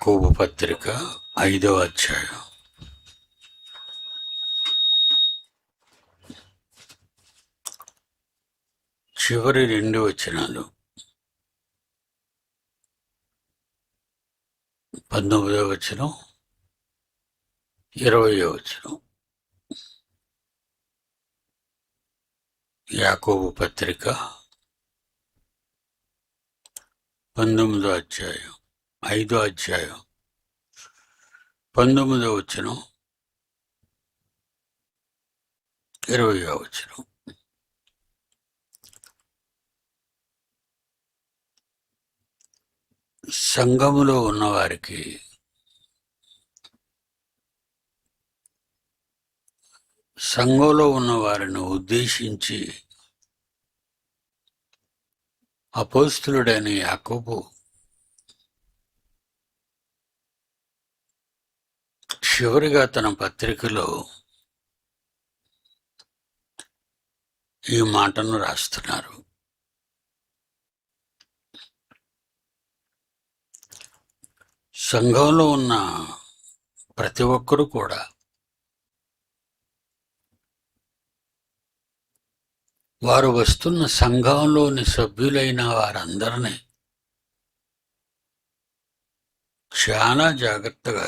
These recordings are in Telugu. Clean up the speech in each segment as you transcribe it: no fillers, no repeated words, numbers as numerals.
యాకోబు పత్రిక 5వ అధ్యాయం. చివరి 2 వచనాలు. 19వ వచనం, 20వ వచనం. యాకోబు పత్రిక 19వ అధ్యాయం, 5వ అధ్యాయం, 19వ వచనం, 20వ వచనం. సంఘములో ఉన్నవారికి సంఘంలో ఉన్న వారిని ఉద్దేశించి అపోస్తలుడైన యాకోబు చివరిగా తన పత్రికలో ఈ మాటను రాస్తున్నారు. సంఘంలో ఉన్న ప్రతి ఒక్కరూ కూడా వారు వస్తున్న సంఘంలోని సభ్యులైన వారందరినీ చాలా జాగ్రత్తగా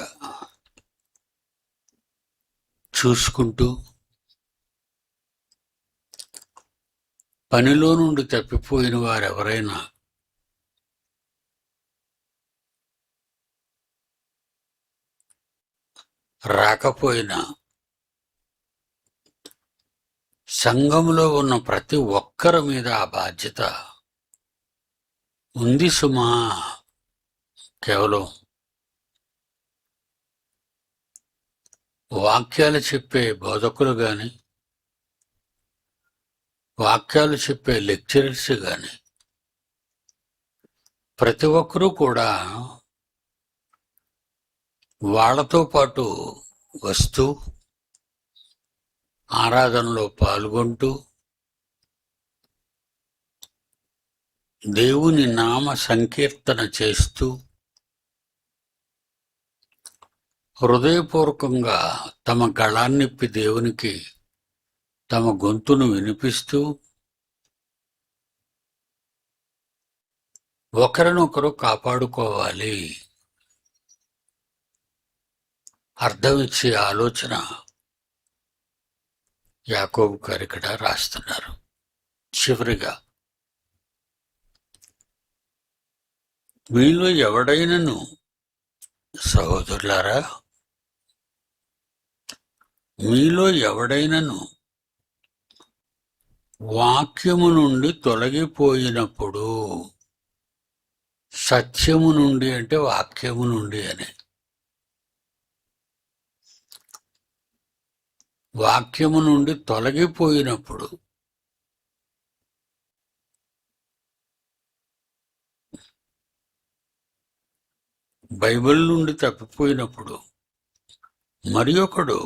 చూసుకుంటూ, పనిలో నుండి తప్పిపోయిన వారెవరైనా రాకపోయినా సంఘంలో ఉన్న ప్రతి ఒక్కరి మీద ఆ బాధ్యత ఉంది సుమా. కేవలం వాక్యాలు చెప్పే బోధకులు కానీ, వాక్యాలు చెప్పే లెక్చరర్స్ కానీ ప్రతి ఒక్కరూ కూడా వాళ్ళతో పాటు వస్తూ ఆరాధనలో పాల్గొంటూ దేవుని నామ సంకీర్తన చేస్తూ హృదయపూర్వకంగా తమ గళాన్నిప్పి దేవునికి తమ గొంతును వినిపిస్తూ ఒకరినొకరు కాపాడుకోవాలి అర్థమిచ్చే ఆలోచన యాకోబు గారు ఇక్కడ రాస్తున్నారు. చివరిగా, మీలో ఎవడైనను, సహోదరులారా, మీలో ఎవడైనను వాక్యము నుండి తొలగిపోయినప్పుడు, సత్యము నుండి అంటే వాక్యము నుండి అని, వాక్యము నుండి తొలగిపోయినప్పుడు బైబిల్ నుండి తప్పిపోయినప్పుడు మరి ఒకడు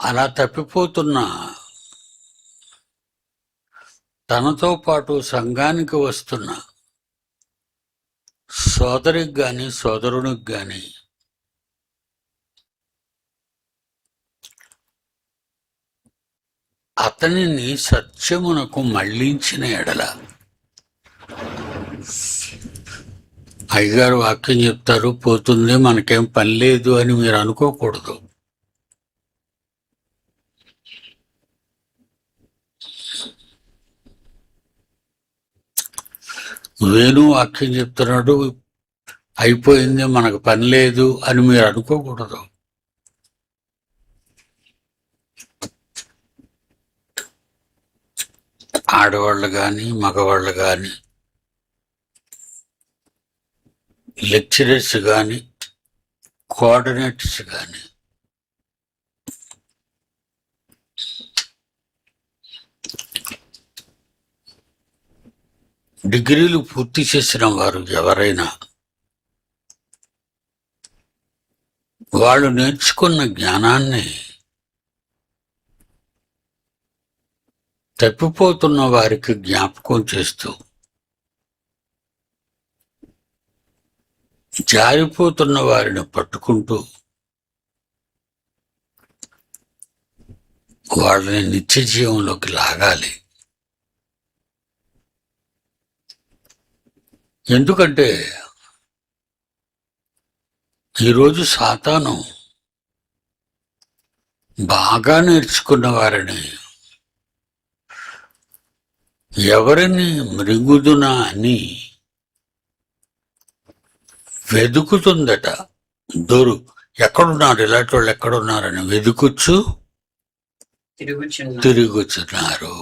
అలా తప్పిపోతున్న తనతో పాటు సంఘానికి వస్తున్న సోదరికి కానీ సోదరునికి కానీ అతనిని సత్యమునకు మళ్లించిన ఎడల, అయ్యగారు వాక్యం చెప్తారు పోతుంది మనకేం పని లేదు అని మీరు అనుకోకూడదు. వేణు వాక్యం చెప్తున్నాడు అయిపోయింది మనకు పని లేదు అని మీరు అనుకోకూడదు. ఆడవాళ్ళు కానీ మగవాళ్ళు కానీ, లెక్చరర్స్ కానీ, కోఆర్డినేటర్స్ కానీ డిగ్రీలు పూర్తి చేసిన వారు ఎవరైనా వాళ్ళు నేర్చుకున్న జ్ఞానాన్ని తప్పిపోతున్న వారికి జ్ఞాపకం చేస్తూ జారిపోతున్న వారిని పట్టుకుంటూ వాళ్ళని నిత్య జీవంలోకి లాగాలి. ఎందుకంటే ఈరోజు సాతాను బాగా నేర్చుకున్న వారిని ఎవరిని మృంగుదునా అని వెతుకుతుందట. ఎక్కడున్నారు, ఇలాంటి వాళ్ళు ఎక్కడున్నారని వెతుకుచ్చు తిరుగుచున్నారు.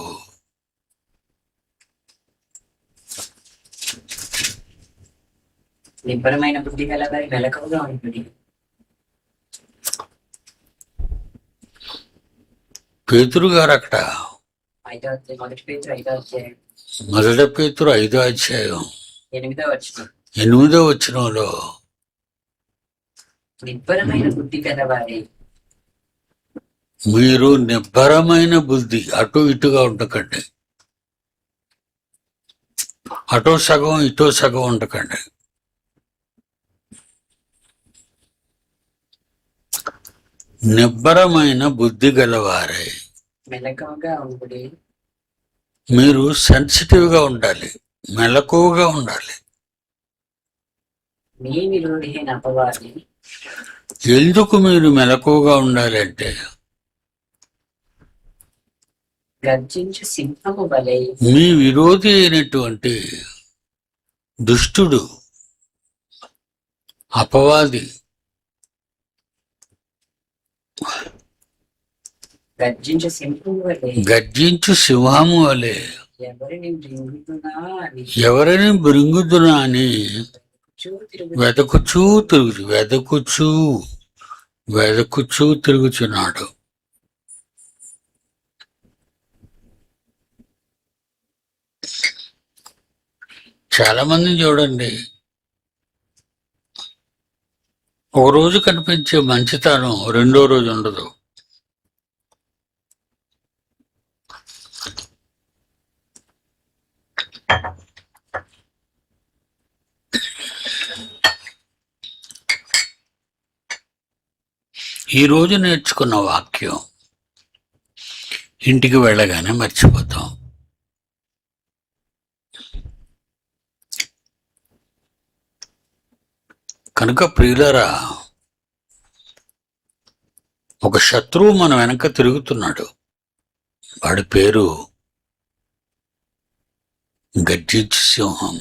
నిబ్బరమైన బుద్ధి గల వారి మెలకువగా ఉంటుంది. పేతురు గారు అక్కడ మొదటి పేతురు 5వ అధ్యాయం, మొదటి పేతురు 5వ అధ్యాయం 8వ వచనంలో నిబ్బరమైన బుద్ధి గలవారే, మీరు నిబ్బరమైన బుద్ధి, అటు ఇటుగా ఉండకండి, అటో సగం ఇటో సగం ఉండకండి. నిబ్బరమైన బుద్ధి గలవారే, మెలకువగా ఉండి, మీరు సెన్సిటివ్గా ఉండాలి, మెలకువగా ఉండాలి. మీ విరోధి అయిన అపవాది, ఎందుకు మీరు మెలకువగా ఉండాలి అంటే, గర్జించు సింహము వలె, మీ విరోధి అయినటువంటి దుష్టుడు, అపవాది గర్జించు సింహము వలె ఎవరిని బృంగుదునా అని వెదకుచూ తిరుగుచున్నాడు. చాలా మందిని చూడండి, ఒక రోజు కనిపించే మంచితనం రెండో రోజు ఉండదు. ఈ రోజు నేర్చుకున్న వాక్యం ఇంటికి వెళ్ళగానే మర్చిపోతాం. కనుక ప్రియులరా, ఒక శత్రువు మన వెనక తిరుగుతున్నాడు. వాడి పేరు గర్జించు సింహం,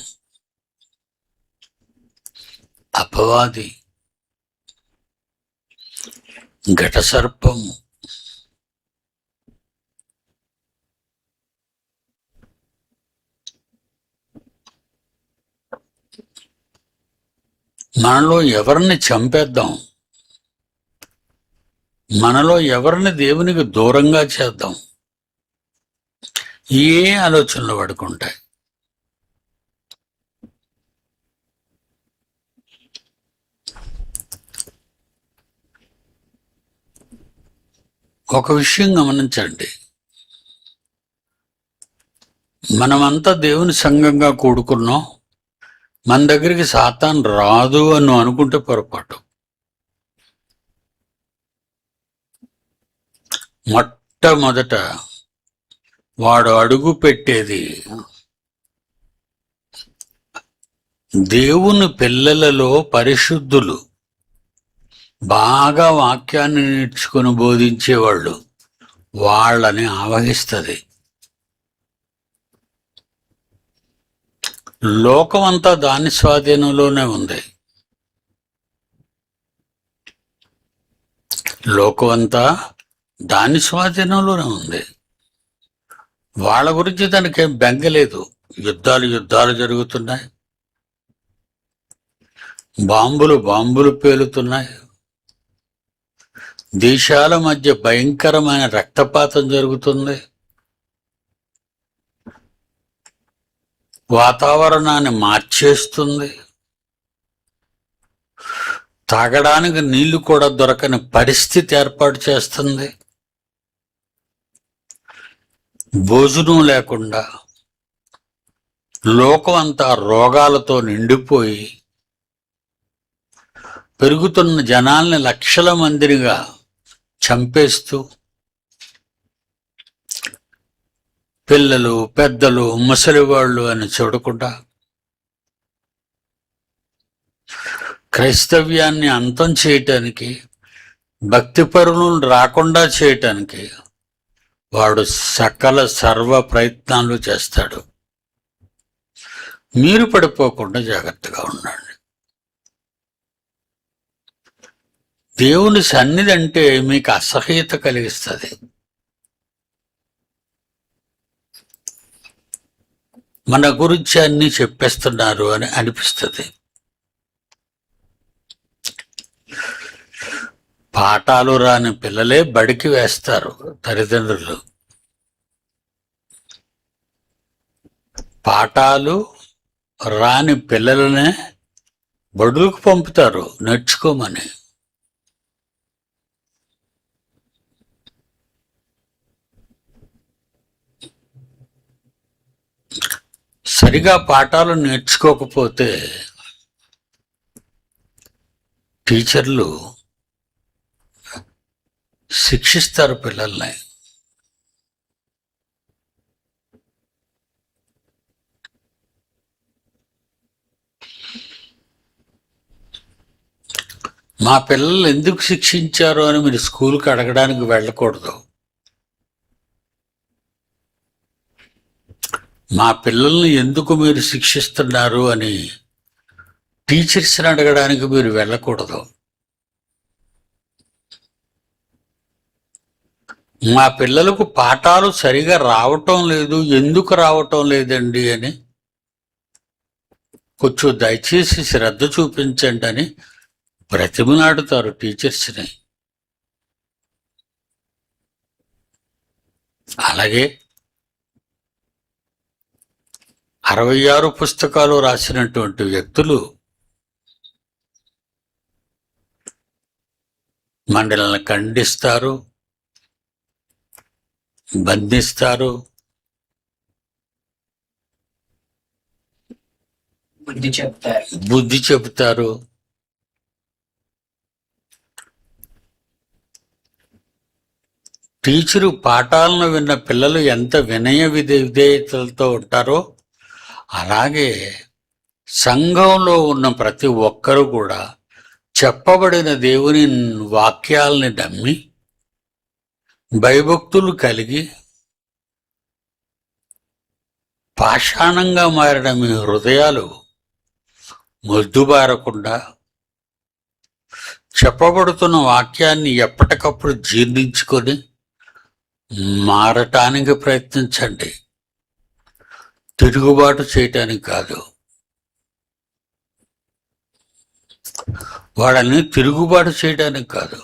అపవాది, ఘట సర్పము. మనలో ఎవరిని చంపేద్దాం, మనలో ఎవరిని దేవునికి దూరంగా చేద్దాం, ఏ ఆలోచనలు పడుకుంటాయి. ఒక విషయం గమనించండి, మనమంతా దేవుని సంఘంగా కూడుకున్నాం, మన దగ్గరికి సాతాన్ రాదు అని అనుకుంటే పొరపాటు. మొట్టమొదట వాడు అడుగు పెట్టేది దేవుని పిల్లలలో పరిశుద్ధులు, బాగా వాక్యాన్ని నేర్చుకుని బోధించేవాళ్ళు, వాళ్ళని ఆవహిస్తుంది. లోకమంతా దాని స్వాధీనంలోనే ఉంది. లోకమంతా దాని స్వాధీనంలోనే ఉంది. వాళ్ళ గురించి దానికి ఏం బెంగలేదు. యుద్ధాలు జరుగుతున్నాయి, బాంబులు పేలుతున్నాయి, దేశాల మధ్య భయంకరమైన రక్తపాతం జరుగుతుంది, వాతావరణాన్ని మార్చేస్తుంది, తాగడానికి నీళ్లు కూడా దొరకని పరిస్థితి ఏర్పాటు చేస్తుంది, భోజనం లేకుండా లోకం అంతా రోగాలతో నిండిపోయి పెరుగుతున్న జనాల్ని లక్షల మందినిగా చంపేస్తూ పిల్లలు, పెద్దలు, ముసలివాళ్ళు అని చూడకుండా క్రైస్తవ్యాన్ని అంతం చేయటానికి, భక్తిపరులను రాకుండా చేయటానికి వాడు సకల సర్వ ప్రయత్నాలు చేస్తాడు. మీరు పడిపోకుండా జాగ్రత్తగా ఉండండి. దేవుని సన్నిధి అంటే మీకు అసహ్యత కలిగిస్తుంది. మన గురించి అన్ని చెప్పేస్తున్నారు అని అనిపిస్తుంది. పాఠాలు రాని పిల్లలే బడికి వేస్తారు తల్లిదండ్రులు. పాఠాలు రాని పిల్లలనే బడులకు పంపుతారు నేర్చుకోమని. సరిగా పాఠాలు నేర్చుకోకపోతే టీచర్లు శిక్షిస్తారు పిల్లల్ని. మా పిల్లలు ఎందుకు శిక్షించారు అని మీరు స్కూల్కి అడగడానికి వెళ్ళకూడదు. మా పిల్లల్ని ఎందుకు మీరు శిక్షిస్తున్నారు అని టీచర్స్ని అడగడానికి మీరు వెళ్ళకూడదు. మా పిల్లలకు పాఠాలు సరిగా రావటం లేదు, ఎందుకు రావటం లేదండి అని కొంచెం దయచేసి శ్రద్ధ చూపించండి అని బ్రతిమలాడుతారు టీచర్స్ని. అలాగే 66 పుస్తకాలు రాసినటువంటి వ్యక్తులు మండలిని ఖండిస్తారు, బంధిస్తారు, బుద్ధి చెబుతారు. టీచరు పాఠాలను విన్న పిల్లలు ఎంత వినయ విధేయతలతో ఉంటారో అలాగే సంఘంలో ఉన్న ప్రతి ఒక్కరూ కూడా చెప్పబడిన దేవుని వాక్యాలని నమ్మి భయభక్తులు కలిగి పాషాణంగా మారిన మీ హృదయాలు మొద్దుబారకుండా చెప్పబడుతున్న వాక్యాన్ని ఎప్పటికప్పుడు జీర్ణించుకొని మారటానికి ప్రయత్నించండి, తిరుగుబాటు చేయటానికి కాదు. వాళ్ళని తిరుగుబాటు చేయడానికి కాదు.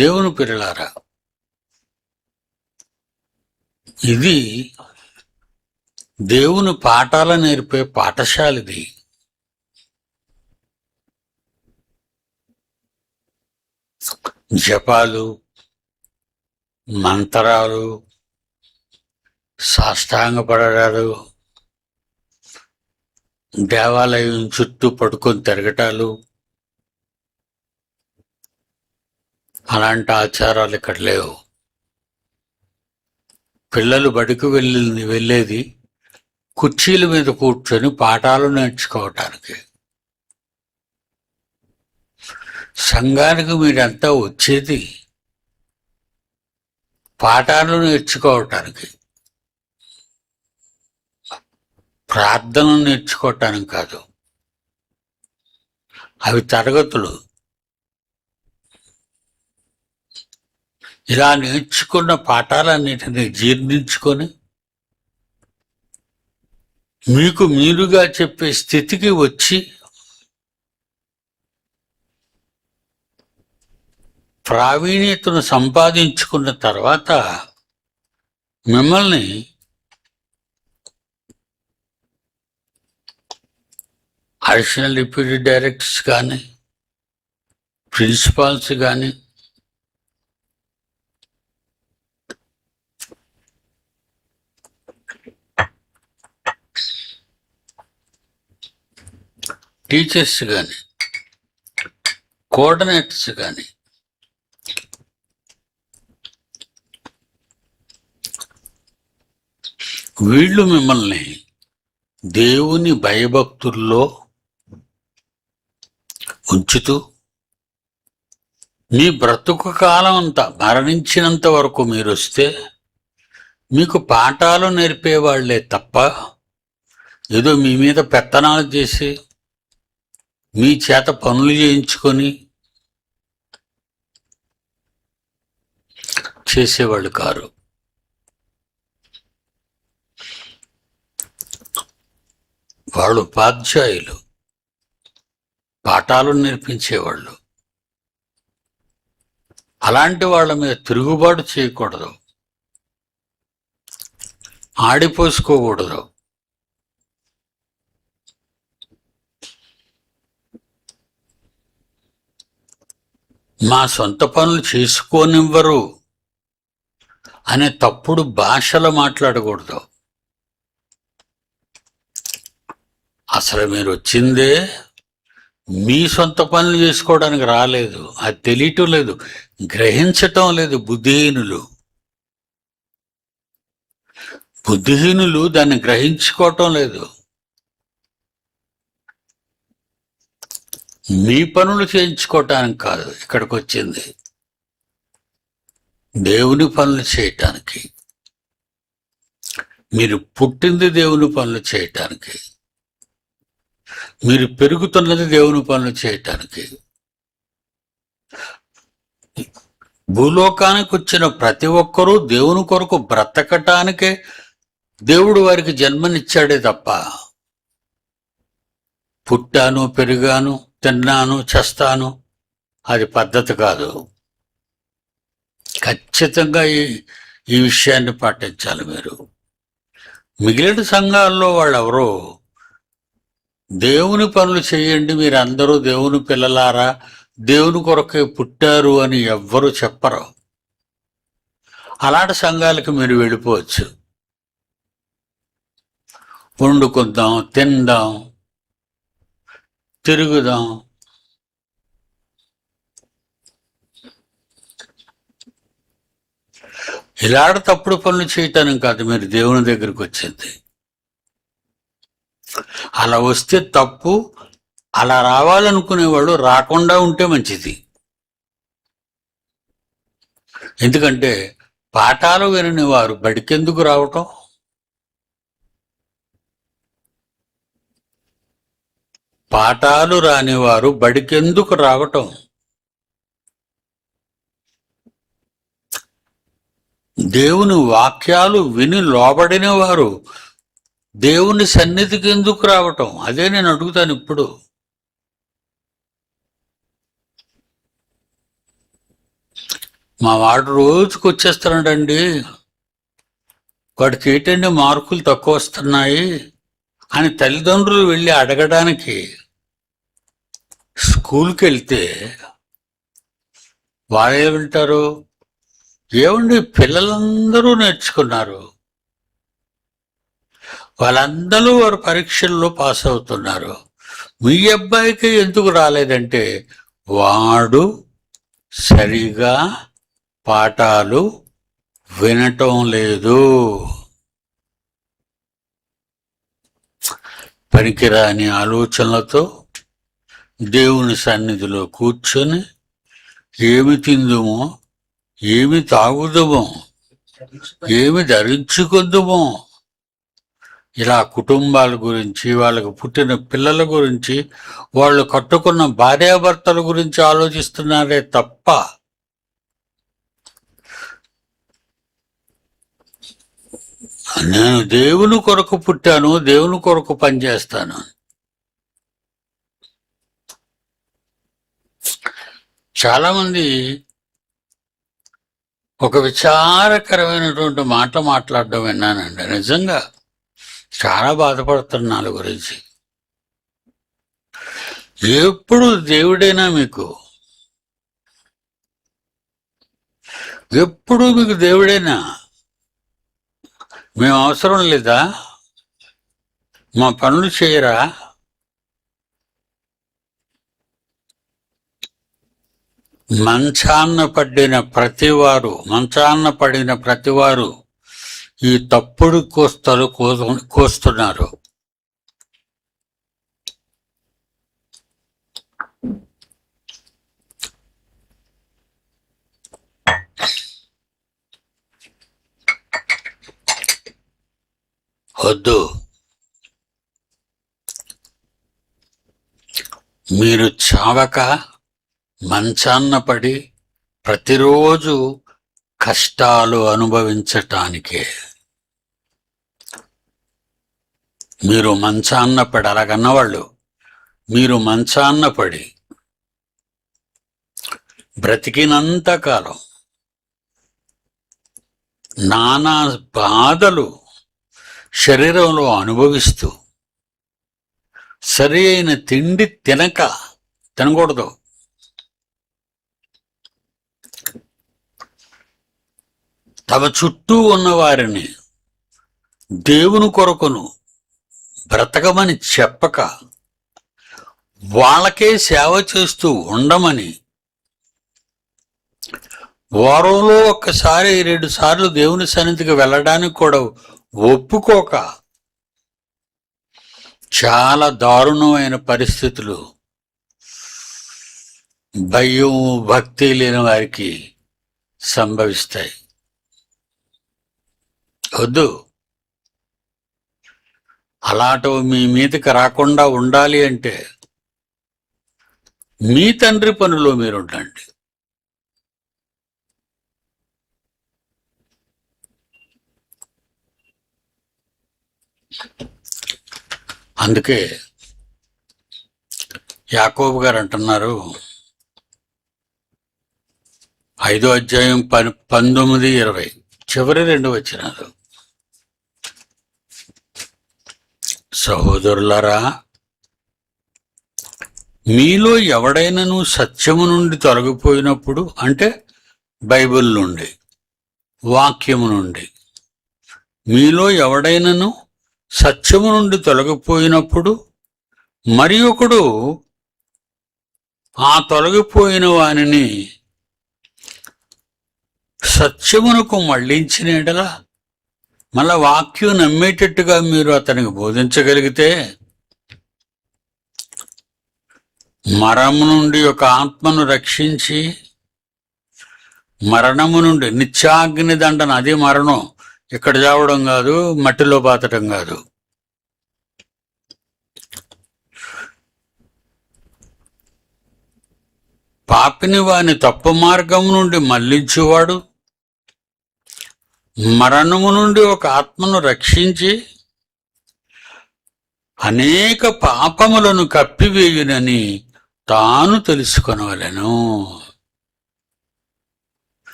దేవుని పిల్లలారా, ఇది దేవుని పాఠాలు నేర్పే పాఠశాలది. జపాలు, మంత్రాలు, సాష్టాంగపడడాలు, దేవాలయం చుట్టూ పడుకొని తిరగటాలు, అలాంటి ఆచారాలు ఇక్కడ లేవు. పిల్లలు బడికి వెళ్ళేది కుర్చీల మీద కూర్చొని పాఠాలు నేర్చుకోవటానికి. సంఘానికి మీరంతా వచ్చేది పాఠాలు నేర్చుకోవటానికి, ప్రార్థన నేర్చుకోవటానికి కాదు. అవి తరగతులు. ఇలా నేర్చుకున్న పాఠాలన్నిటినీ జీర్ణించుకొని మీకు మీరుగా చెప్పే స్థితికి వచ్చి ప్రావీణ్యతను సంపాదించుకున్న తర్వాత మిమ్మల్ని అడిషనల్ డిప్యూటీ డైరెక్టర్స్ కానీ ప్రిన్సిపాల్స్ కానీ టీచర్స్ కానీ కోఆర్డినేటర్స్ కానీ వీళ్ళు మిమ్మల్ని దేవుని భయభక్తుల్లో ఉంచుతూ మీ బ్రతుకు కాలం అంతా మరణించినంత వరకు మీరు వస్తే మీకు పాఠాలు నేర్పేవాళ్లే తప్ప ఏదో మీ మీద పెత్తనాలు చేసి మీ చేత పనులు చేయించుకొని చేసేవాళ్ళు కారు. వాళ్ళు ఉపాధ్యాయులు, పాఠాలు నేర్పించేవాళ్ళు. అలాంటి వాళ్ళ మీద తిరుగుబాటు చేయకూడదు, ఆడిపోసుకోకూడదు. మా సొంత పనులు చేసుకోనివ్వరు అనే తప్పుడు భాషలు మాట్లాడకూడదు. అసలు మీరు వచ్చిందే మీ సొంత పనులు చేసుకోవడానికి రాలేదు. అది తెలియటం లేదు, గ్రహించటం లేదు. బుద్ధిహీనులు దాన్ని గ్రహించుకోవటం లేదు. మీ పనులు చేయించుకోవటానికి కాదు ఇక్కడికి వచ్చింది, దేవుని పనులు చేయటానికి. మీరు పుట్టింది దేవుని పనులు చేయటానికి, మీరు పెరుగుతున్నది దేవుని పనులు చేయటానికి. భూలోకానికి వచ్చిన ప్రతి ఒక్కరూ దేవుని కొరకు బ్రతకటానికే దేవుడు వారికి జన్మనిచ్చాడే తప్ప పుట్టాను, పెరిగాను, తిన్నాను, చేస్తాను అది పద్ధతి కాదు. ఖచ్చితంగా ఈ విషయాన్ని పాటించాలి మీరు. మిగిలిన సంఘాల్లో వాళ్ళెవరో దేవుని పనులు చేయండి, మీరందరూ దేవుని పిల్లలారా, దేవుని కొరకే పుట్టారు అని ఎవ్వరూ చెప్పరు. అలాంటి సంఘాలకు మీరు వెళ్ళిపోవచ్చు. వండుకుందాం, తిందాం, తిరుగుదాం. ఇలాంటి తప్పుడు పనులు చేయటానికి కాదు మీరు దేవుని దగ్గరికి వచ్చింది. అలా వస్తే తప్పు. అలా రావాలనుకునేవాళ్ళు రాకుండా ఉంటే మంచిది. ఎందుకంటే పాఠాలు వినని వారు బడికెందుకు రావటం? పాఠాలు రానివారు బడికెందుకు రావటం? దేవుని వాక్యాలు విని లోబడిన వారు దేవుని సన్నిధికి ఎందుకు రావటం? అదే నేను అడుగుతాను ఇప్పుడు. మా వాడు రోజుకు వచ్చేస్తున్నాడండి, వాడికి ఏంటండి మార్కులు తక్కువ వస్తున్నాయి అని తల్లిదండ్రులు వెళ్ళి అడగడానికి స్కూల్కి వెళ్తే వాళ్ళు ఏమంటారు? ఏమండి పిల్లలందరూ నేర్చుకున్నారు, వాళ్ళందరూ వారు పరీక్షల్లో పాస్ అవుతున్నారు, మీ అబ్బాయికి ఎందుకు రాలేదంటే వాడు సరిగా పాఠాలు వినటం లేదు. పనికిరాని ఆలోచనలతో దేవుని సన్నిధిలో కూర్చొని ఏమి తిందుమో, ఏమి తాగుదమో, ఏమి ధరించుకుందుమో, ఇలా కుటుంబాల గురించి, వాళ్ళకు పుట్టిన పిల్లల గురించి, వాళ్ళు కట్టుకున్న భార్యాభర్తల గురించి ఆలోచిస్తున్నారే తప్ప నేను దేవుని కొరకు పుట్టాను, దేవుని కొరకు పనిచేస్తాను. చాలామంది ఒక విచారకరమైనటువంటి మాట మాట్లాడడం విన్నానండి. నిజంగా చాలా బాధపడుతున్నాను గురించి. ఎప్పుడు దేవుడైనా మీకు, ఎప్పుడు మీకు దేవుడైనా, మేము అవసరం లేదా? మా పనులు చేయరా? మంచాన్న పడిన ప్రతివారు ఈ తప్పుడు కోస్తలు కోస్తున్నారు. వద్దు, మీరు చావక మంచాన్న పడి ప్రతిరోజు కష్టాలు అనుభవించటానికే. మీరు మంచాన్న పడి, అలాగన్నవాళ్ళు, మీరు మంచాన్న పడి బ్రతికినంత కాలం నానా బాధలు శరీరంలో అనుభవిస్తూ సరి అయిన తిండి తినకూడదు. తమ చుట్టూ ఉన్న వారిని దేవుని కొరకును బ్రతకమని చెప్పక వాళ్ళకే సేవ చేస్తూ ఉండమని, వారంలో ఒక్కసారి 2 సార్లు దేవుని సన్నిధికి వెళ్ళడానికి కూడా ఒప్పుకోక చాలా దారుణమైన పరిస్థితులు భయం భక్తి లేని వారికి సంభవిస్తాయి. వద్దు, అలాంటివి మీ మీదకి రాకుండా ఉండాలి అంటే మీ తండ్రి పనిలో మీరు ఉండండి. అందుకే యాకోబు గారు అంటున్నారు, 5వ అధ్యాయం 19-20 చివరి 2 వచనాలు, సహోదరులారా, మీలో ఎవడైనను సత్యము నుండి తొలగిపోయినప్పుడు, అంటే బైబిల్ నుండి, వాక్యము నుండి, మీలో ఎవడైనను సత్యము నుండి తొలగిపోయినప్పుడు మరి ఒకడు ఆ తొలగిపోయిన వానిని సత్యమునకు మళ్లించిన యెడల, మళ్ళా వాక్యం నమ్మేటట్టుగా మీరు అతనికి బోధించగలిగితే, మరణము నుండి ఒక ఆత్మను రక్షించి మరణము నుండి నిత్యాగ్ని దండన, అది మరణం, ఇక్కడ చావడం కాదు, మట్టిలో పాతటం కాదు, పాపిని వాని తప్పు మార్గం నుండి మళ్లించువాడు మరణము నుండి ఒక ఆత్మను రక్షించి అనేక పాపములను కప్పివేయునని తాను తెలుసుకొనవలెను.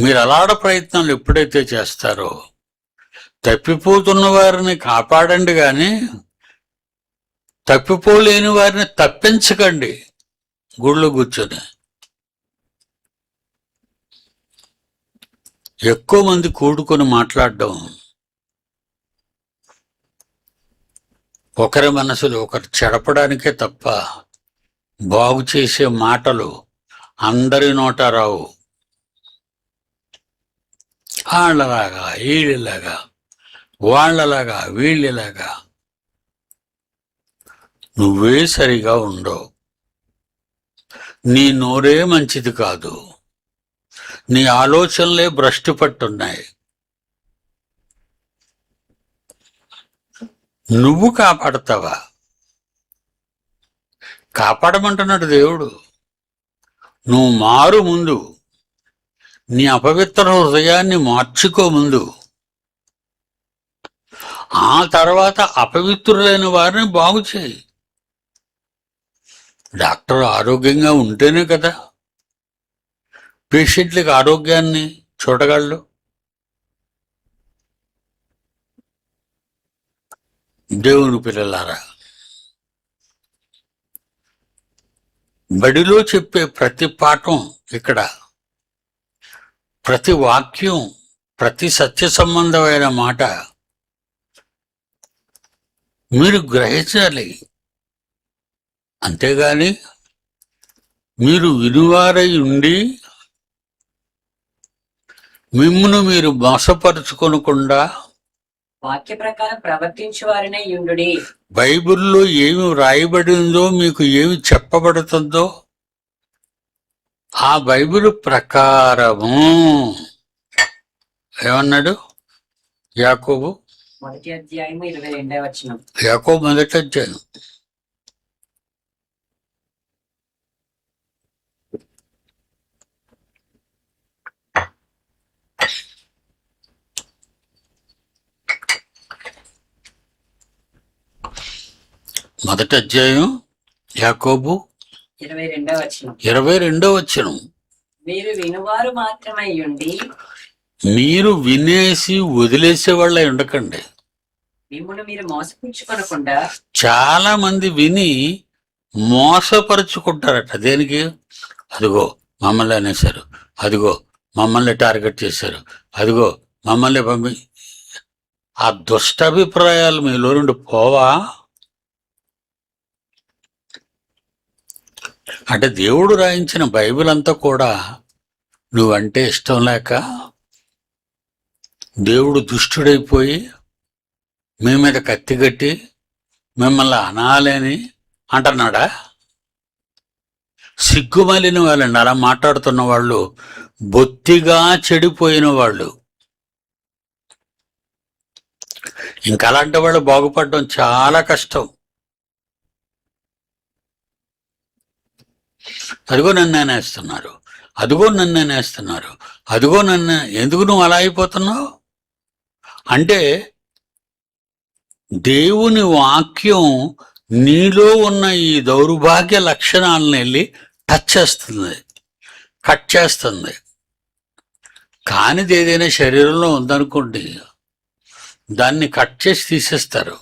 మీరు అలాడ ప్రయత్నాలు ఎప్పుడైతే చేస్తారో తప్పిపోతున్న వారిని కాపాడండి, కానీ తప్పిపోలేని వారిని తప్పించకండి. గుళ్ళు కూర్చొని ఎక్కువ మంది కూడుకొని మాట్లాడడం, ఒకరి మనసులు ఒకరు చెడపడానికే తప్ప బాగు చేసే మాటలు అందరి నోట రావు. వాళ్ళలాగా వీళ్ళలాగా, వాళ్ళలాగా వీళ్ళలాగా నువ్వే సరిగా ఉండవు. నీ నోరే మంచిది కాదు, నీ ఆలోచనలే భ్రష్టు పట్టున్నాయి. నువ్వు కాపాడతావా? కాపాడమంటున్నాడు దేవుడు. నువ్వు మారు ముందు, నీ అపవిత్ర హృదయాన్ని మార్చుకో ముందు, ఆ తర్వాత అపవిత్రులైన వారిని బాగు చేయి. డాక్టర్ ఆరోగ్యంగా ఉంటేనే కదా పేషెంట్లకు ఆరోగ్యాన్ని చూడగలడు. దేవుని పిల్లలారా, బడిలో చెప్పే ప్రతి పాఠం, ఇక్కడ ప్రతి వాక్యం, ప్రతి సత్య సంబంధమైన మాట మీరు గ్రహించాలి. అంతేగాని మీరు వినువారై ఉండి మిమ్మును మీరు మోసపరుచుకొనకుండా వాక్య ప్రకారం ప్రవర్తించు వారినే యుండుడి. బైబిల్లో ఏమి వ్రాయబడిందో, మీకు ఏమి చెప్పబడుతుందో ఆ బైబిల్ ప్రకారము ఏమన్నాడు యాకోబు? మొదటి అధ్యాయము 22వ వచనం. యాకోబు మొదటి అధ్యాయం. మొదటి అధ్యాయం యాకోబు 22వ వచనం. 22వ వచనం. మీరు వినువారు మాత్రమై ఉండి మీరు వినేసి వదిలేసే వాళ్ళ ఉండకండి. మిమ్మును మీరు మోసపుచ్చుకొనకుండా. చాలా మంది విని మోసపరుచుకుంటారట. దేనికి? అదిగో మమ్మల్ని అనేశారు, అదిగో మమ్మల్ని టార్గెట్ చేశారు, అదిగో మమ్మల్ని పంపి. ఆ దుష్టాభిప్రాయాలు మీలో నుండి పోవా? అంటే దేవుడు రాయించిన బైబిల్ అంతా కూడా నువ్వంటే ఇష్టం లేక దేవుడు దుష్టుడైపోయి మీ మీద కత్తిగట్టి మిమ్మల్ని అనాలని అంటున్నాడా? సిగ్గుమలిన వాళ్ళండి అలా మాట్లాడుతున్న వాళ్ళు, బొత్తిగా చెడిపోయిన వాళ్ళు. ఇంకా అలాంటి వాళ్ళు బాగుపడడం చాలా కష్టం. అదిగో నన్ను అనేస్తున్నారు, అదిగో నన్ను అనేస్తున్నారు, అదిగో నన్ను. ఎందుకు నువ్వు అలా అయిపోతున్నావు అంటే దేవుని వాక్యం నీలో ఉన్న ఈ దౌర్భాగ్య లక్షణాలను వెళ్ళి టచ్ చేస్తుంది, కట్ చేస్తుంది. కానిది ఏదైనా శరీరంలో ఉందనుకోండి, దాన్ని కట్ చేసి తీసేస్తారు.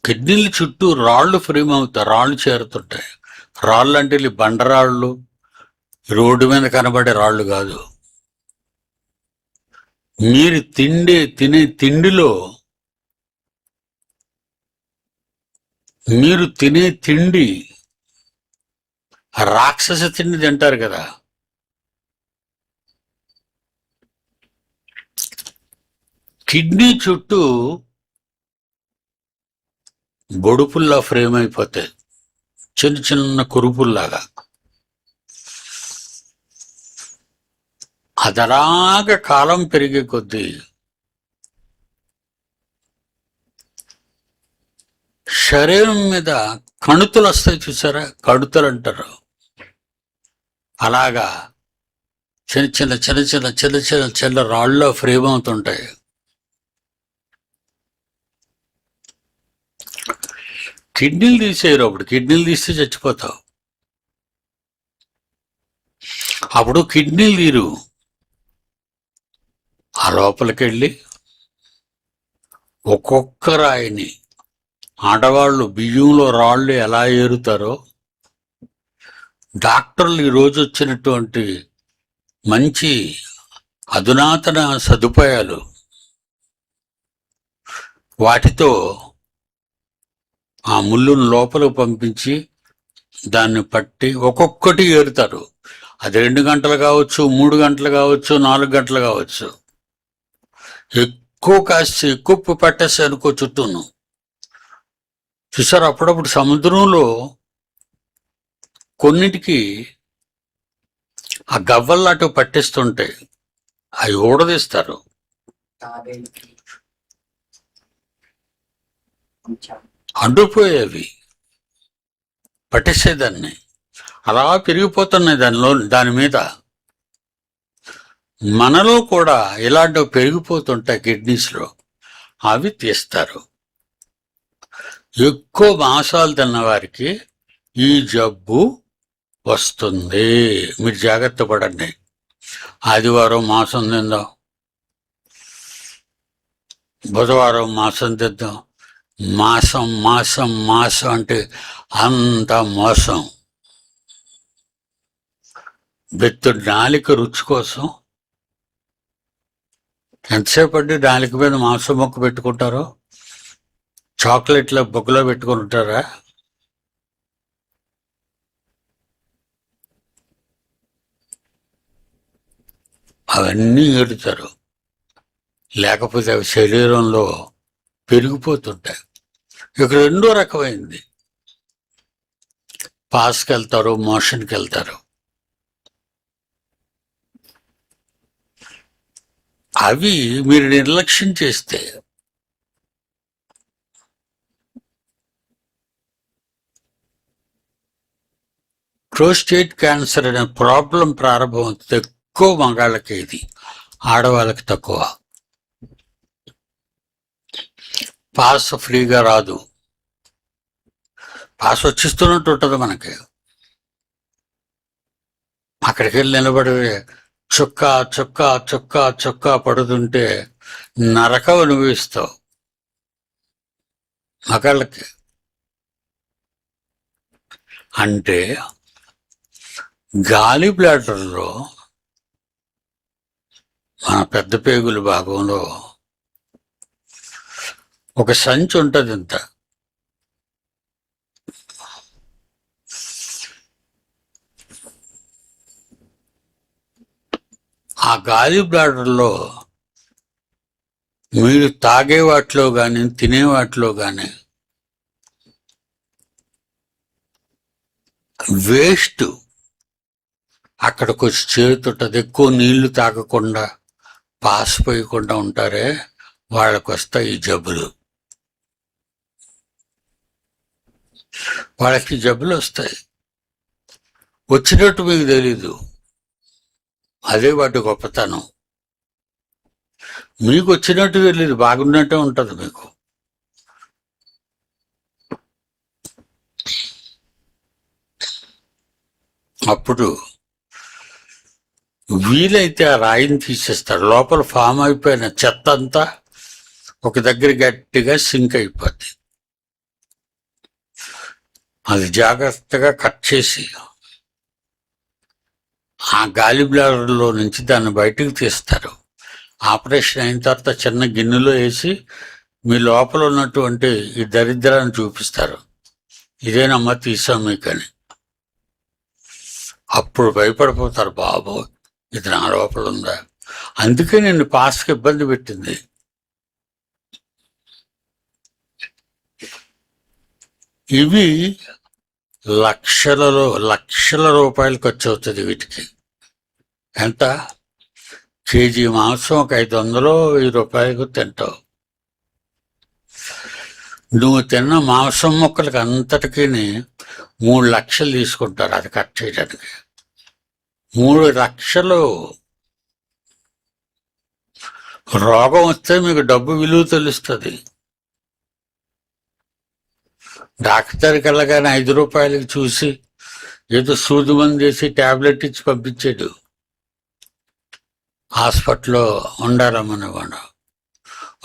కిడ్నీల చుట్టూ రాళ్ళు ఫ్రేమ్ అవుతాయి, రాళ్ళు చేరుతుంటాయి. రాళ్ళు అంటే బండరాళ్ళు, రోడ్డు మీద కనబడే రాళ్ళు కాదు. మీరు తినే తిండిలో, మీరు తినే తిండి రాక్షస తిండి తింటారు కదా. కిడ్నీ చుట్టూ బొడుపుల్లా ఫ్రేమ్ అయిపోతాయి, చిన్న చిన్న కురుపుల్లాగా. అదలాగా కాలం పెరిగే కొద్దీ శరీరం మీద కణుతులు వస్తాయి, చూసారా? కణుతులు అంటారు. అలాగా చిన్న చిన్న చిన్న చిన్న చిన్న చిన్న చిన్న రాళ్ళలో ఫ్రేమ్ అవుతుంటాయి. కిడ్నీలు తీసేయరు. అప్పుడు కిడ్నీలు తీస్తే చచ్చిపోతావు. అప్పుడు కిడ్నీలు తీరు. ఆ లోపలికి వెళ్ళి ఒక్కొక్క రాయిని, ఆడవాళ్ళు బియ్యంలో రాళ్ళు ఎలా ఏరుతారో, డాక్టర్లు ఈరోజు వచ్చినటువంటి మంచి అధునాతన సదుపాయాలు, వాటితో ఆ ముళ్ళును లోపలికి పంపించి దాన్ని పట్టి ఒక్కొక్కటి ఏరుతారు. అది 2 గంటలు కావచ్చు, 3 గంటలు కావచ్చు, 4 గంటలు కావచ్చు. ఎక్కువ కాసి ఎక్కువ పట్టేసి అనుకో చుట్టూను. చూసారు? అప్పుడప్పుడు సముద్రంలో కొన్నిటికి ఆ గవ్వల్లాంటి పట్టిస్తుంటాయి, అవి ఊడదీస్తారు. అంటుపోయేవి పట్టేసేదాన్ని. అలా పెరిగిపోతున్నాయి దాని మీద. మనలో కూడా ఇలాంటివి పెరిగిపోతుంటాయి కిడ్నీస్లో, అవి తీస్తారు. ఎక్కువ మాంసాలు తిన్న వారికి ఈ జబ్బు వస్తుంది. మీరు జాగ్రత్త పడండి. ఆదివారం మాంసం తిందాం, బుధవారం మాంసం తిందాం. మాసం మాసం మాసం అంటే అంత మోసం. బెత్తుడు నాలిక రుచి కోసం ఎంతసేపు అండి నాలిక మీద మాంసం మొక్క పెట్టుకుంటారో, చాక్లెట్ల బొగ్గలో పెట్టుకుని ఉంటారా? అవన్నీ ఏడుతారు, లేకపోతే అవి శరీరంలో పెరిగిపోతుంటాయి. ఇక రెండో రకమైంది, పాస్కి వెళ్తారు, మోషన్కి వెళ్తారు. అవి మీరు నిర్లక్ష్యం చేస్తే ప్రోస్టేట్ క్యాన్సర్ అనే ప్రాబ్లం ప్రారంభమవుతుంది. ఎక్కువ మగాళ్ళకి ఇది, ఆడవాళ్ళకి తక్కువ. పాస్ ఫ్రీగా రాదు, పాస్ వచ్చిస్తున్నట్టు ఉంటుంది మనకి. అక్కడికి వెళ్ళి నిలబడి చుక్క చుక్క చుక్క చుక్క పడుతుంటే నరకం అనుభవిస్తావు మగాళ్ళకి. అంటే గాలి బ్లాడర్లో, మన పెద్ద పేగుల భాగంలో ఒక సంచి ఉంటుంది. ఇంత ఆ గాలి బ్లాడర్లో మీరు తాగే వాటిలో కానీ తినే వాటిలో కానీ వేస్ట్ అక్కడికి వచ్చి చేరుతుంటుంది. ఎక్కువ నీళ్లు తాగకుండా, పాస్ పోయకుండా ఉంటారే, వాళ్ళకు వస్తాయి ఈ జబ్బులు. వాళ్ళకి జబ్బులు వస్తాయి, వచ్చినట్టు మీకు తెలీదు. అదే వాటి గొప్పతనం. మీకు వచ్చినట్టు తెలీదు, బాగున్నట్టే ఉంటుంది మీకు. అప్పుడు వీలైతే ఆ రాయిని తీసేస్తారు. లోపల ఫామ్ అయిపోయిన చెత్త అంతా ఒక దగ్గర గట్టిగా సింక్ అయిపోద్ది. అది జాగ్రత్తగా కట్ చేసి ఆ గాలి బ్లాడర్లో నుంచి దాన్ని బయటకు తీస్తారు. ఆపరేషన్ అయిన తర్వాత చిన్న గిన్నెలో వేసి మీ లోపల ఉన్నటువంటి ఈ దరిద్రాన్ని చూపిస్తారు. ఇదేనమ్మా తీసాం మీకని. అప్పుడు భయపడిపోతారు, బాబు ఇది నా లోపల ఉందా. అందుకే నేను పాస్కి ఇబ్బంది పెట్టింది. ఇవి లక్షల రూపాయలు ఖర్చు అవుతుంది వీటికి. ఎంత? కేజీ మాంసం ఒక 500-1000 రూపాయలకు తింటావు. నువ్వు తిన్న మాంసం మొక్కలకి అంతటికీ 3 లక్షలు తీసుకుంటారు అది కట్ చేయడానికి. 3 లక్షలు. రోగం వస్తే మీకు డబ్బు విలువ తెలుస్తుంది. డాక్టర్కి వెళ్ళగానే 5 రూపాయలకి చూసి ఏదో సూది మంది వేసి ట్యాబ్లెట్ ఇచ్చి పంపించాడు. హాస్పిటల్లో ఉండాలమ్మనేవాడు,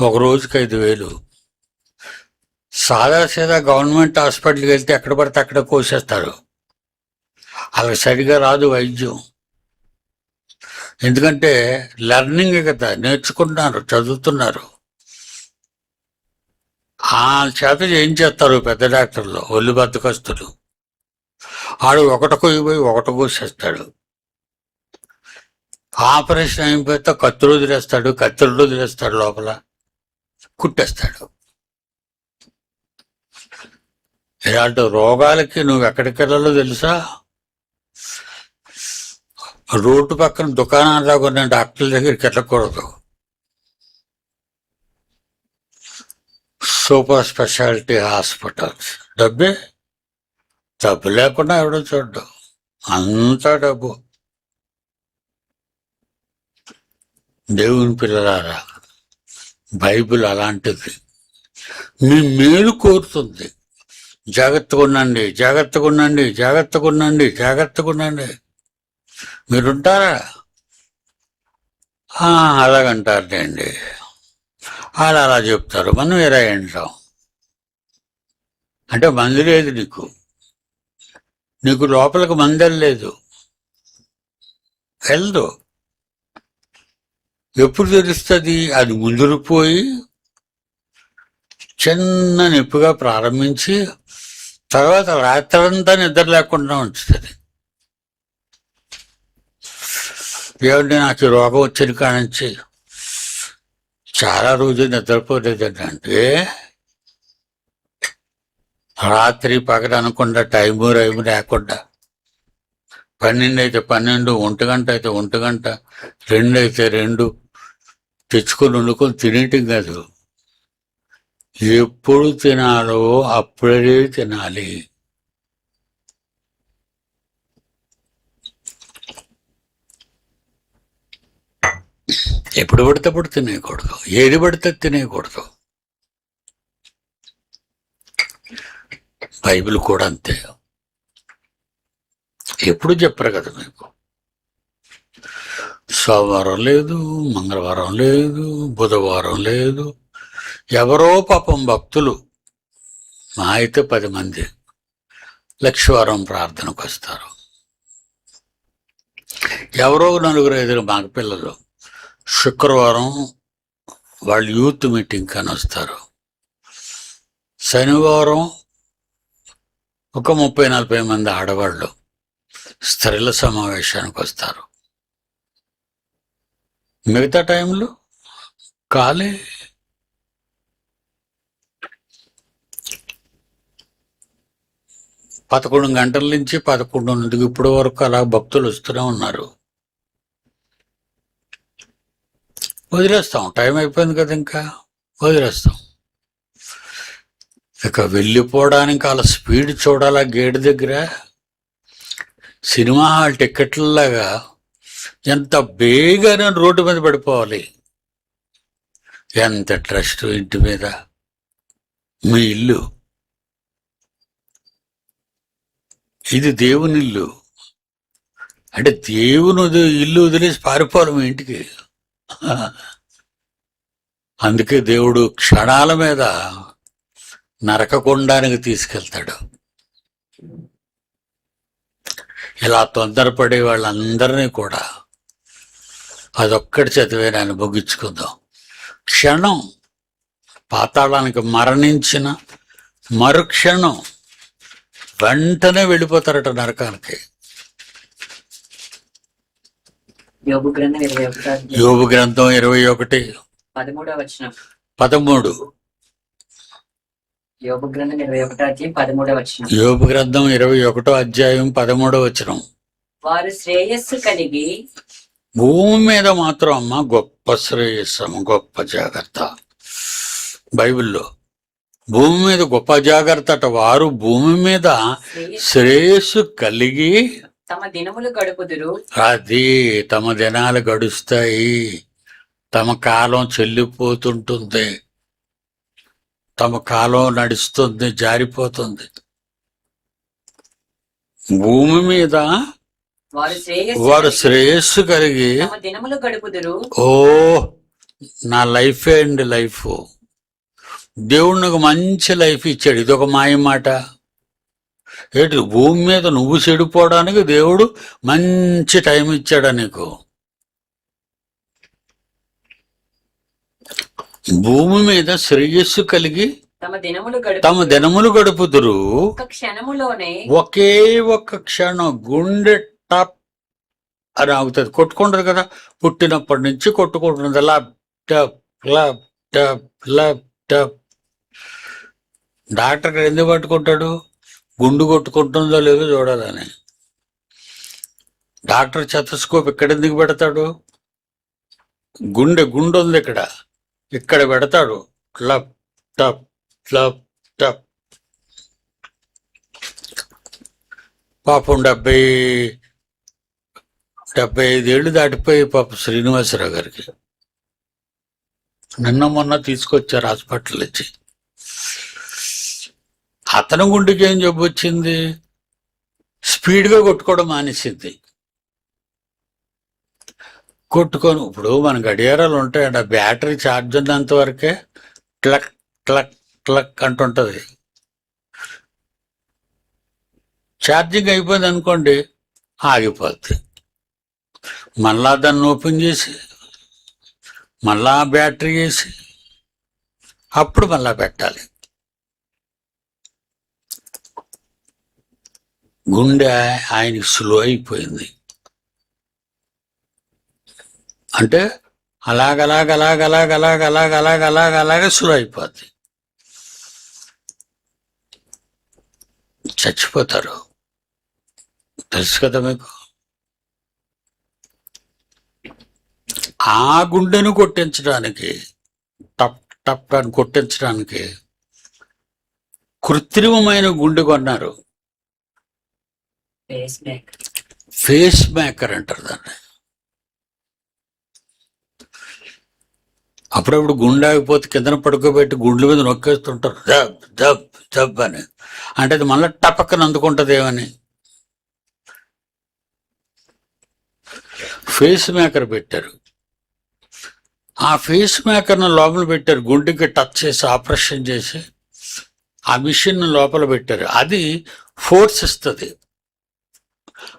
ఒక రోజుకి 5,000. సాదా గవర్నమెంట్ హాస్పిటల్కి వెళ్తే ఎక్కడ పడితే అక్కడ కోసేస్తారు. వాళ్ళకి సరిగా రాదు వైద్యం. ఎందుకంటే లెర్నింగ్ కదా, నేర్చుకుంటున్నారు, చదువుతున్నారు. ఆ చేత ఏం చేస్తారు పెద్ద డాక్టర్లు, ఒళ్ళు బద్దకస్తులు. ఆడు ఒకటికి పోయి ఒకటి కోసేస్తాడు. ఆపరేషన్ అయిపోతే కత్తులు వదిలేస్తాడు, లోపల కుట్టేస్తాడు. ఇలాంటి రోగాలకి నువ్వు ఎక్కడికి వెళ్ళాలో తెలుసా? రోడ్డు పక్కన దుకాణాల్లో ఉన్న డాక్టర్ల దగ్గరికి వెళ్ళకూడదు. Super speciality hospitals. డబ్బు లేకుండా ఎవడో చూడ్డు, అంతా డబ్బు. దేవుని పిల్లలారా, బైబిల్ అలాంటిది, మీ మేలు కోరుతుంది. జాగ్రత్తగా ఉండండి. మీరుంటారా? అలాగంటారులేండి. వాళ్ళు అలా చెప్తారు, మనం ఎలా వింటాం. అంటే మంది లేదు నీకు లోపలికి మందం లేదు. వెళ్ళదు. ఎప్పుడు తెలుస్తుంది? అది ముదిరిపోయి చిన్న నొప్పిగా ప్రారంభించి తర్వాత రాత్రంతా నిద్ర లేకుండా ఉంచుతుంది. ఏమంటే నాకు ఈ రోగం వచ్చిన కానించి చాలా రోజులు నిద్రపోలేదండి అంటే రాత్రి పగల అనకుండా టైము రైము లేకుండా 12 అయితే 12, 1 గంట అయితే 1 గంట, 2 అయితే 2 తెచ్చుకొని వండుకొని తినేయటం కాదు, ఎప్పుడు తినాలో అప్పుడే తినాలి. ఎప్పుడు పడితే అప్పుడు తినేయకూడదు, ఏది పడితే తినేయకూడదు. బైబిల్ కూడా అంతే. ఎప్పుడు చెప్పరు కదా మీకు, సోమవారం లేదు, మంగళవారం లేదు, బుధవారం లేదు. ఎవరో పాపం భక్తులు మా అయితే 10 మంది లక్షవారం ప్రార్థనకు వస్తారు. ఎవరో 4-5 మగపిల్లలు శుక్రవారం వాళ్ళు యూత్ మీటింగ్ అని వస్తారు. శనివారం ఒక 30-40 మంది ఆడవాళ్ళు స్త్రీల సమావేశానికి వస్తారు. మిగతా టైంలో ఖాళీ. పదకొండు గంటల నుంచి 11 ఇప్పటి వరకు అలా భక్తులు వస్తూనే ఉన్నారు. వదిలేస్తాం, టైం అయిపోయింది కదా, ఇంకా వదిలేస్తాం. ఇక వెళ్ళిపోవడానికి అలా స్పీడ్ చూడాలా. గేట్ దగ్గర సినిమా హాల్ టికెట్లలాగా ఎంత బేగానే రోడ్డు మీద పడిపోవాలి. ఎంత ట్రస్ట్ ఇంటి మీద. మీ ఇల్లు ఇది, దేవుని ఇల్లు అంటే దేవుని ఇల్లు వదిలేసి పారిపోవాలి మీ ఇంటికి. అందుకే దేవుడు క్షణాల మీద నరకకుండానికి తీసుకెళ్తాడు. ఇలా తొందరపడే వాళ్ళందరినీ కూడా అదొక్కటి చదివేనాన్ని ముగించుకుందాం. క్షణం పాతాళానికి మరణించిన మరుక్షణం వెంటనే వెళ్ళిపోతారట నరకానికి. యోబు గ్రంథం 21 యోబు గ్రంథం 21 13వ వచనం. 13. యోబు గ్రంథం 21 13వ వచనం. యోబు గ్రంథం 21 అధ్యాయం 13వ వచనం. వారు శ్రేయస్సు కలిగి, భూమి మీద మాత్రం అమ్మ గొప్ప శ్రేయస్సము, గొప్ప జాగ్రత్త. బైబిల్లో భూమి మీద గొప్ప జాగ్రత్త అట. వారు భూమి మీద శ్రేయస్సు కలిగి తమ దినములు గడుపుదురు. అది తమ దినాలు గడుస్తాయి, తమ కాలం చెల్లిపోతుంటుంది, తమ కాలం నడుస్తుంది, జారిపోతుంది. భూమి మీద వారు శ్రేయస్సు కలిగి తమ దినములు గడుపుదురు. ఓ నా లైఫ్ అండ్ లైఫ్, దేవుడు నాకు మంచి లైఫ్ ఇచ్చాడు. ఇదొక మాయ మాట ఏంటి? భూమి మీద నువ్వు చెడిపోవడానికి దేవుడు మంచి టైం ఇచ్చాడా నీకు? భూమి మీద శ్రేయస్సు కలిగి తమ దినములు గడుపుదురు. క్షణములోనే ఒకే ఒక్క క్షణం గుండె టాప్ అని ఆగుతుంది. కొట్టుకుంటుంది కదా, పుట్టినప్పటి నుంచి కొట్టుకుంటుంది. Laptop laptop laptop. Doctor గారు ఎందుకు పట్టుకుంటాడు? గుండు కొట్టుకుంటుందో లేదో చూడాలని. డాక్టర్ చెతస్కోప్ ఇక్కడ ఎందుకు పెడతాడు? గుండె ఉంది ఇక్కడ పెడతాడు. క్లబ్ టప్ క్లబ్ టప్. పాపం 75 ఏళ్ళు దాటిపోయి పాప శ్రీనివాసరావు గారికి నిన్న మొన్న తీసుకొచ్చారు హాస్పిటల్ నుంచి. అతను గుండెకి ఏం జబ్బు వచ్చింది? స్పీడ్గా కొట్టుకోవడం మానేసింది. కొట్టుకొని ఇప్పుడు మన గడియారాలు ఉంటాయండి, ఆ బ్యాటరీ ఛార్జ్ ఉన్నంత వరకే క్లక్ క్లక్ క్లక్ అంటుంటుంది. ఛార్జింగ్ అయిపోయింది అనుకోండి, ఆగిపోద్ది. మళ్ళా దాన్ని ఓపెన్ చేసి మళ్ళా బ్యాటరీ వేసి అప్పుడు మళ్ళా పెట్టాలి. గుండె ఆయనకి స్లో అయిపోయింది. అంటే అలాగ స్లో అయిపోద్ది. చచ్చిపోతారు. తెలుసు కదా మీకు. ఆ గుండెను కొట్టించడానికి, టప్ టప్ అని కొట్టించడానికి కృత్రిమమైన గుండె కొన్నారు. ఫేస్ మేకర్ అంటారు దాన్ని. అప్పుడప్పుడు గుండె ఆగిపోతే కిందన పడుకోబెట్టి గుండెల మీద నొక్కేస్తుంటారు, జబ్ జబ్ జబ్ అని. అంటే అది మళ్ళీ టపక్కన అందుకుంటుందేమని ఫేస్ మేకర్ పెట్టారు. ఆ ఫేస్ మేకర్ను లోపల పెట్టారు, గుండెకి టచ్ చేసి ఆపరేషన్ చేసి ఆ మిషన్ లోపల పెట్టారు. అది ఫోర్స్ ఇస్తుంది.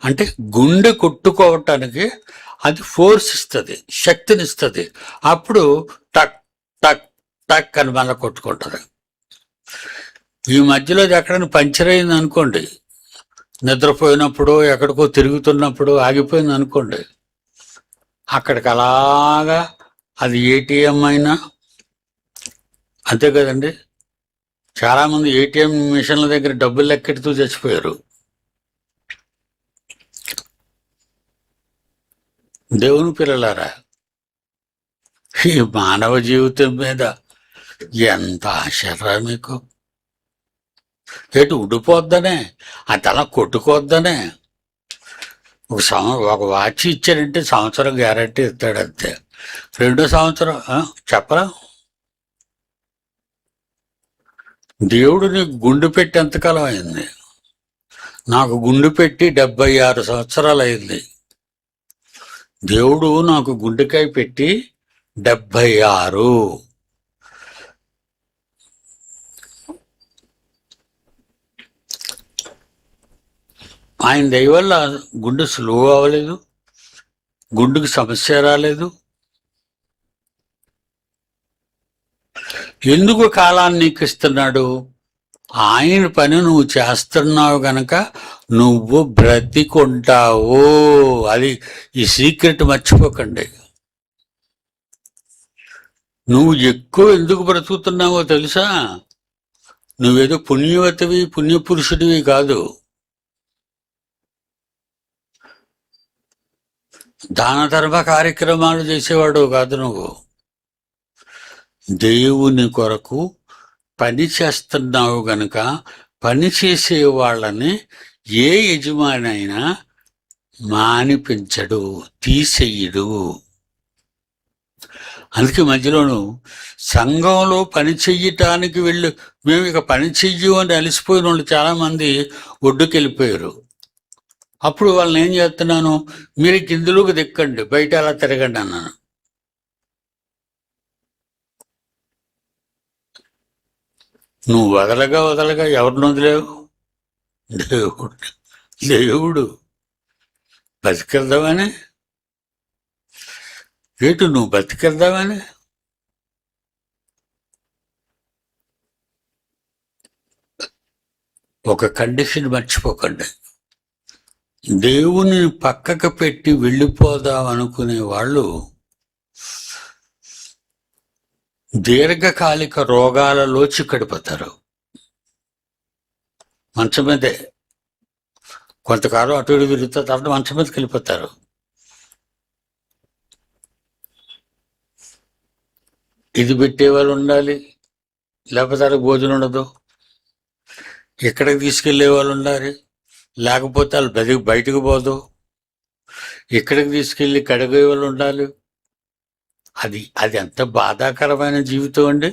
అంటే గుండె కొట్టుకోవటానికి అది ఫోర్స్ ఇస్తుంది, శక్తినిస్తుంది. అప్పుడు టక్ టక్ టక్ అని మళ్ళీ కొట్టుకుంటుంది. ఈ మధ్యలో అది ఎక్కడైనా పంచర్ అయింది అనుకోండి, నిద్రపోయినప్పుడు ఎక్కడికో తిరుగుతున్నప్పుడు ఆగిపోయింది అనుకోండి, అక్కడికి అలాగా అది ఏటీఎం అయినా అంతే కదండి. చాలామంది ఏటీఎం మిషన్ల దగ్గర డబ్బులు లెక్కెడుతూ చచ్చిపోయారు. దేవుని పిల్లలారా, ఈ మానవ జీవితం మీద ఎంత ఆశరా మీకు. ఎటు ఉడిపోద్దనే, ఆ తల కొట్టుకోవద్దనే. ఒక వాచ్ ఇచ్చాడంటే సంవత్సరం గ్యారంటీ ఇస్తాడు అంతే. 2వ సంవత్సరం చెప్పరా. దేవుడు నీకు గుండు పెట్టి ఎంతకాలం అయింది? నాకు గుండు పెట్టి 76 సంవత్సరాలు అయింది. దేవుడు నాకు గుండెకాయ పెట్టి 76. ఆయన దయ వల్ల గుండె స్లో అవ్వలేదు, గుండెకి సమస్య రాలేదు. ఎందుకు కాలాన్ని నీకు ఇస్తున్నాడు? ఆయన పని నువ్వు చేస్తున్నావు గనక నువ్వు బ్రతికుంటావు. అది ఈ సీక్రెట్ మర్చిపోకండి. నువ్వు ఎక్కువ ఎందుకు బ్రతుకుతున్నావో తెలుసా? నువ్వేదో పుణ్యవతివి, పుణ్యపురుషుడివి కాదు. దాన ధర్మ కార్యక్రమాలు చేసేవాడు కాదు. నువ్వు దేవుని కొరకు పని చేస్తున్నావు గనుక పని చేసే వాళ్ళని ఏ యజమాని అయినా మానిపించడు, తీసేయడు. అందుకే మధ్యలోను సంఘంలో పని చెయ్యటానికి వెళ్ళి మేము ఇక పని చెయ్యు అని అలసిపోయిన వాళ్ళు చాలామంది ఒడ్డుకెళ్ళిపోయారు. అప్పుడు వాళ్ళని ఏం చేస్తున్నాను, మీరు కిందులోకి దిక్కండి, బయట అలా తిరగండి అన్నాను. నువ్వు వదలగా ఎవరిని వదిలేవు? దేవుడు బతికెళ్దామని. ఏటు నువ్వు బతికెళ్దామని? ఒక కండిషన్ మర్చిపోకండి. దేవుని పక్కకు పెట్టి వెళ్ళిపోదాం అనుకునే వాళ్ళు దీర్ఘకాలిక రోగాలలో చిక్కడిపోతారు. మంచం మీదే కొంతకాలం అటు ఇటు తిరుగుతా, తర్వాత మంచం మీదకి వెళ్ళిపోతారు. ఇది పెట్టేవాళ్ళు ఉండాలి, లేకపోతే వాళ్ళకి భోజనం ఉండదు. ఎక్కడికి తీసుకెళ్లే వాళ్ళు ఉండాలి, లేకపోతే వాళ్ళు బయటకు పోదు. ఎక్కడికి తీసుకెళ్ళి కడిగే వాళ్ళు ఉండాలి. అది ఎంత బాధాకరమైన జీవితం అండి.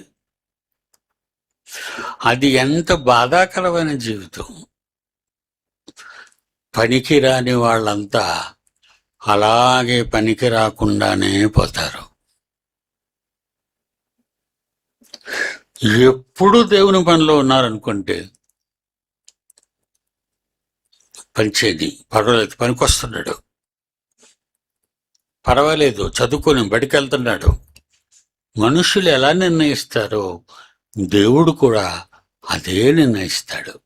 అది ఎంత బాధాకరమైన జీవితం. పనికి రాని వాళ్ళంతా అలాగే పనికి రాకుండానే పోతారు. ఎప్పుడు దేవుని పనిలో ఉన్నారనుకుంటే పనిచేది పర్వాలేదు, పనికొస్తున్నాడు. పర్వాలేదు, చదువుకొని బడికి వెళ్తున్నాడు. మనుషులు ఎలా నిర్ణయిస్తారో దేవుడు కూడా అదే నిర్ణయిస్తాడు.